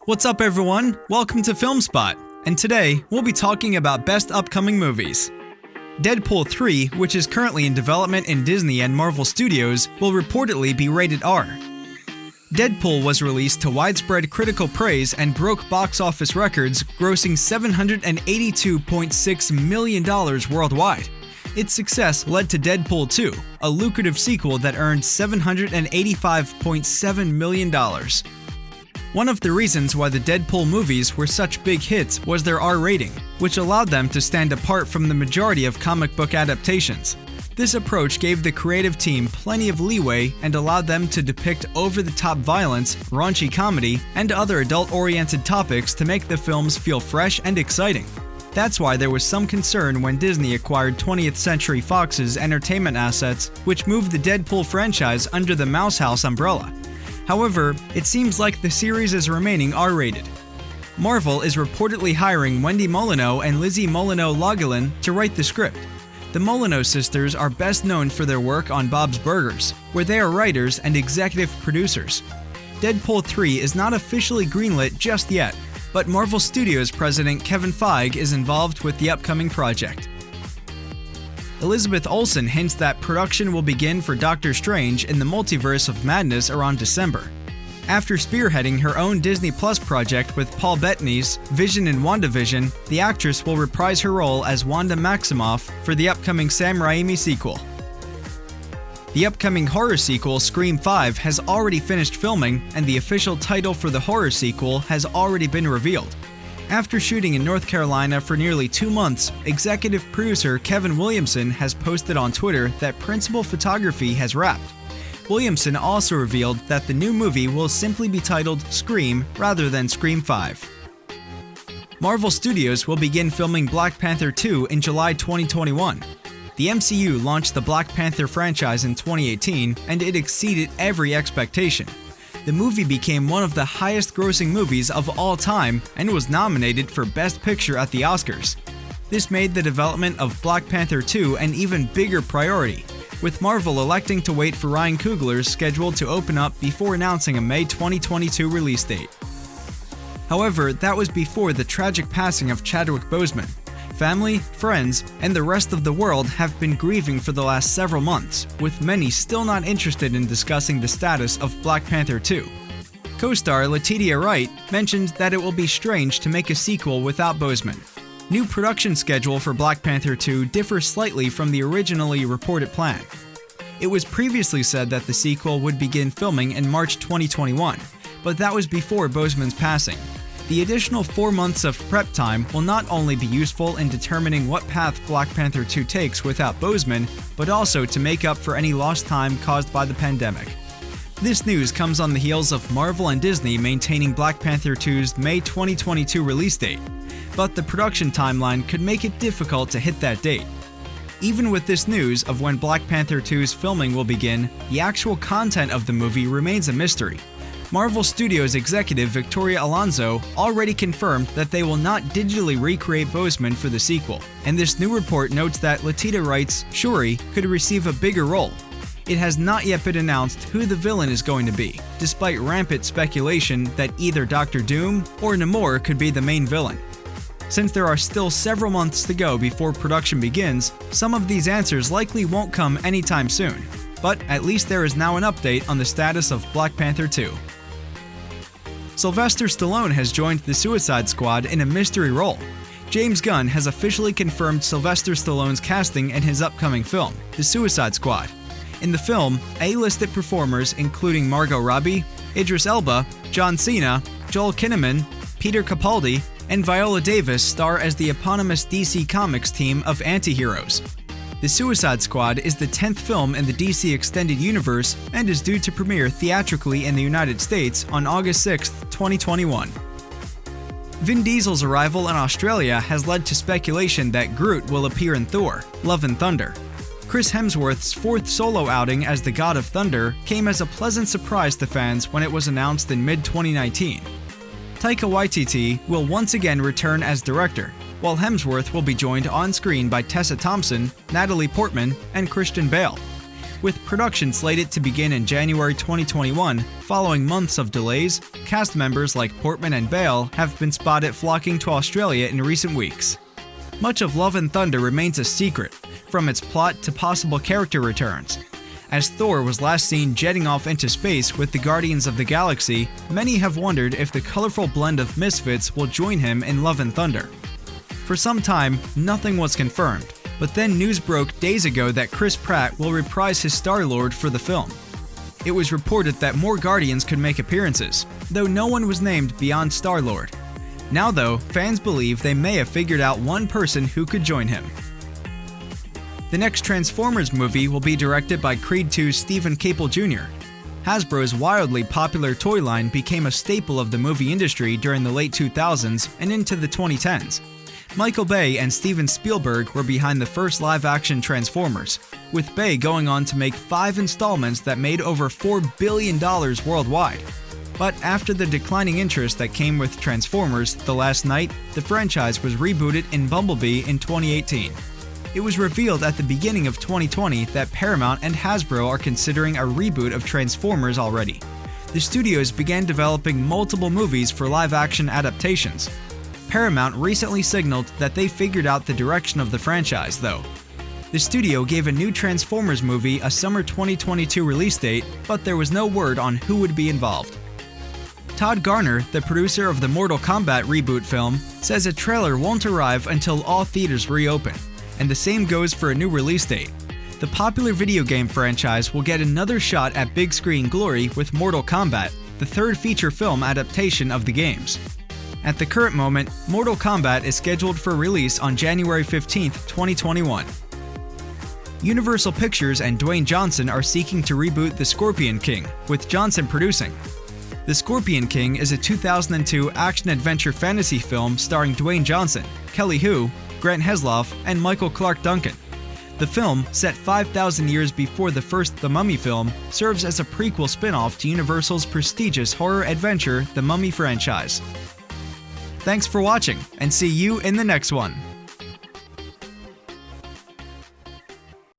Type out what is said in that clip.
What's up everyone? Welcome to FilmSpot, and today we'll be talking about best upcoming movies. Deadpool 3, which is currently in development in Disney and Marvel Studios, will reportedly be rated R. Deadpool was released to widespread critical praise and broke box office records, grossing $782.6 million worldwide. Its success led to Deadpool 2, a lucrative sequel that earned $785.7 million. One of the reasons why the Deadpool movies were such big hits was their R rating, which allowed them to stand apart from the majority of comic book adaptations. This approach gave the creative team plenty of leeway and allowed them to depict over-the-top violence, raunchy comedy, and other adult-oriented topics to make the films feel fresh and exciting. That's why there was some concern when Disney acquired 20th Century Fox's entertainment assets, which moved the Deadpool franchise under the Mouse House umbrella. However, it seems like the series is remaining R-rated. Marvel is reportedly hiring Wendy Molyneux and Lizzie Molyneux-Lagallin to write the script. The Molyneux sisters are best known for their work on Bob's Burgers, where they are writers and executive producers. Deadpool 3 is not officially greenlit just yet, but Marvel Studios president Kevin Feige is involved with the upcoming project. Elizabeth Olsen hints that production will begin for Doctor Strange in the Multiverse of Madness around December. After spearheading her own Disney Plus project with Paul Bettany's Vision in WandaVision, the actress will reprise her role as Wanda Maximoff for the upcoming Sam Raimi sequel. The upcoming horror sequel, Scream 5, has already finished filming, and the official title for the horror sequel has already been revealed. After shooting in North Carolina for nearly 2 months, executive producer Kevin Williamson has posted on Twitter that principal photography has wrapped. Williamson also revealed that the new movie will simply be titled Scream rather than Scream 5. Marvel Studios will begin filming Black Panther 2 in July 2021. The MCU launched the Black Panther franchise in 2018, and it exceeded every expectation. The movie became one of the highest-grossing movies of all time and was nominated for Best Picture at the Oscars. This made the development of Black Panther 2 an even bigger priority, with Marvel electing to wait for Ryan Coogler's schedule to open up before announcing a May 2022 release date. However, that was before the tragic passing of Chadwick Boseman. Family, friends, and the rest of the world have been grieving for the last several months, with many still not interested in discussing the status of Black Panther 2. Co-star Letitia Wright mentioned that it will be strange to make a sequel without Boseman. New production schedule for Black Panther 2 differs slightly from the originally reported plan. It was previously said that the sequel would begin filming in March 2021, but that was before Boseman's passing. The additional 4 months of prep time will not only be useful in determining what path Black Panther 2 takes without Boseman, but also to make up for any lost time caused by the pandemic. This news comes on the heels of Marvel and Disney maintaining Black Panther 2's May 2022 release date, but the production timeline could make it difficult to hit that date. Even with this news of when Black Panther 2's filming will begin, the actual content of the movie remains a mystery. Marvel Studios executive Victoria Alonso already confirmed that they will not digitally recreate Boseman for the sequel, and this new report notes that Letitia Wright's Shuri could receive a bigger role. It has not yet been announced who the villain is going to be, despite rampant speculation that either Doctor Doom or Namor could be the main villain. Since there are still several months to go before production begins, some of these answers likely won't come anytime soon, but at least there is now an update on the status of Black Panther 2. Sylvester Stallone has joined the Suicide Squad in a mystery role. James Gunn has officially confirmed Sylvester Stallone's casting in his upcoming film, The Suicide Squad. In the film, A-listed performers including Margot Robbie, Idris Elba, John Cena, Joel Kinnaman, Peter Capaldi, and Viola Davis star as the eponymous DC Comics team of anti-heroes. The Suicide Squad is the 10th film in the DC Extended Universe and is due to premiere theatrically in the United States on August 6, 2021. Vin Diesel's arrival in Australia has led to speculation that Groot will appear in Thor: Love and Thunder. Chris Hemsworth's 4th solo outing as the God of Thunder came as a pleasant surprise to fans when it was announced in mid-2019. Taika Waititi will once again return as director, while Hemsworth will be joined on-screen by Tessa Thompson, Natalie Portman, and Christian Bale. With production slated to begin in January 2021, following months of delays, cast members like Portman and Bale have been spotted flocking to Australia in recent weeks. Much of Love and Thunder remains a secret, from its plot to possible character returns. As Thor was last seen jetting off into space with the Guardians of the Galaxy, many have wondered if the colorful blend of misfits will join him in Love and Thunder. For some time, nothing was confirmed, but then news broke days ago that Chris Pratt will reprise his Star-Lord for the film. It was reported that more Guardians could make appearances, though no one was named beyond Star-Lord. Now though, fans believe they may have figured out one person who could join him. The next Transformers movie will be directed by Creed II's Stephen Caple Jr. Hasbro's wildly popular toy line became a staple of the movie industry during the late 2000s and into the 2010s. Michael Bay and Steven Spielberg were behind the first live-action Transformers, with Bay going on to make 5 installments that made over $4 billion worldwide. But after the declining interest that came with Transformers: The Last Knight, the franchise was rebooted in Bumblebee in 2018. It was revealed at the beginning of 2020 that Paramount and Hasbro are considering a reboot of Transformers already. The studios began developing multiple movies for live-action adaptations. Paramount recently signaled that they figured out the direction of the franchise, though. The studio gave a new Transformers movie a summer 2022 release date, but there was no word on who would be involved. Todd Garner, the producer of the Mortal Kombat reboot film, says a trailer won't arrive until all theaters reopen, and the same goes for a new release date. The popular video game franchise will get another shot at big screen glory with Mortal Kombat, the third feature film adaptation of the games. At the current moment, Mortal Kombat is scheduled for release on January 15, 2021. Universal Pictures and Dwayne Johnson are seeking to reboot The Scorpion King, with Johnson producing. The Scorpion King is a 2002 action-adventure fantasy film starring Dwayne Johnson, Kelly Hu, Grant Heslov, and Michael Clark Duncan. The film, set 5,000 years before the first The Mummy film, serves as a prequel spin-off to Universal's prestigious horror adventure The Mummy franchise. Thanks for watching, and see you in the next one!